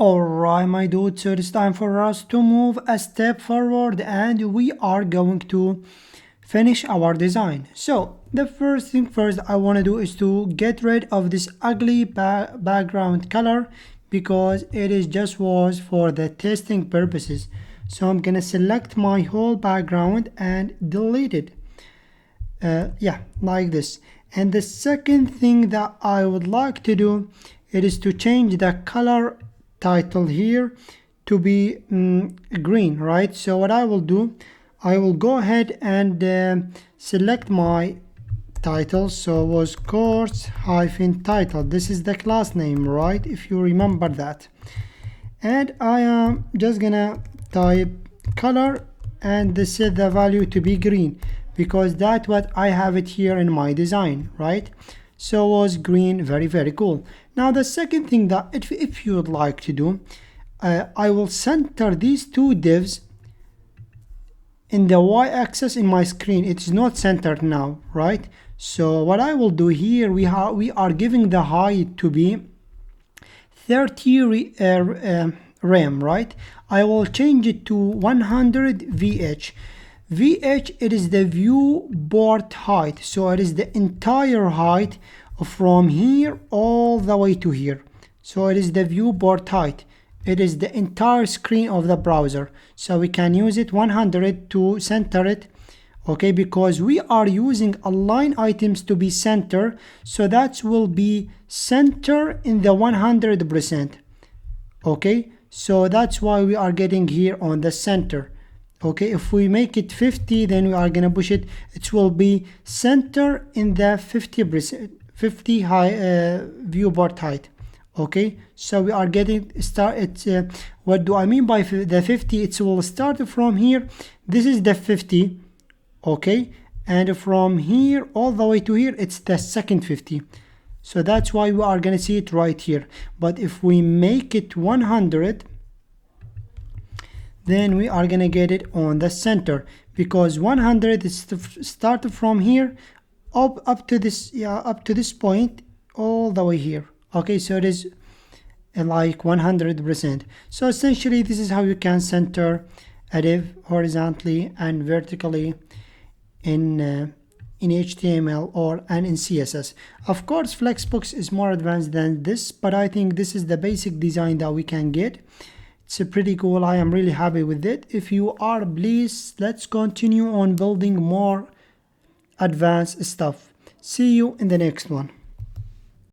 Alright my dude, so it's time for us to move a step forward and we are going to finish our design. So the first thing first I want to do is to get rid of this ugly background color because it is just was for the testing purposes. So I'm gonna select my whole background and delete it. Yeah, like this. And the second thing that I would like to do, it is to change the color title here to be green, right? So what I will do, I will go ahead and select my title. So it was course hyphen title. This is the class name, right? If you remember that. And I am just gonna type color and set the value to be green because that's what I have it here in my design, right? So was green, very cool. Now the second thing that if you would like to do, I will center these two divs in the y-axis in my screen. It's not centered now, right? So what I will do here, we are giving the height to be 30 rem, right? I will change it to 100 VH. VH, it is the viewport height, so it is the entire height from here all the way to here. So it is the viewport height. It is the entire screen of the browser. So we can use it 100 to center it, okay, because we are using align items to be center, so that will be center in the 100%, okay. So that's why we are getting here on the center. Okay, if we make it 50, then we are gonna push it. It will be center in the 50 high viewport height. Okay, so we are getting start. It's what do I mean by the 50? It will start from here. This is the 50. Okay, and from here all the way to here, it's the second 50. So that's why we are gonna see it right here. But if we make it 100, then we are gonna get it on the center because 100 is started from here up to this point all the way here. Okay, so it is like 100%. So essentially this is how you can center a div horizontally and vertically in HTML and in CSS. Of course Flexbox is more advanced than this, but I think this is the basic design that we can get. It's pretty cool. I am really happy with it. If you are, please let's continue on building more advanced stuff. See you in the next one.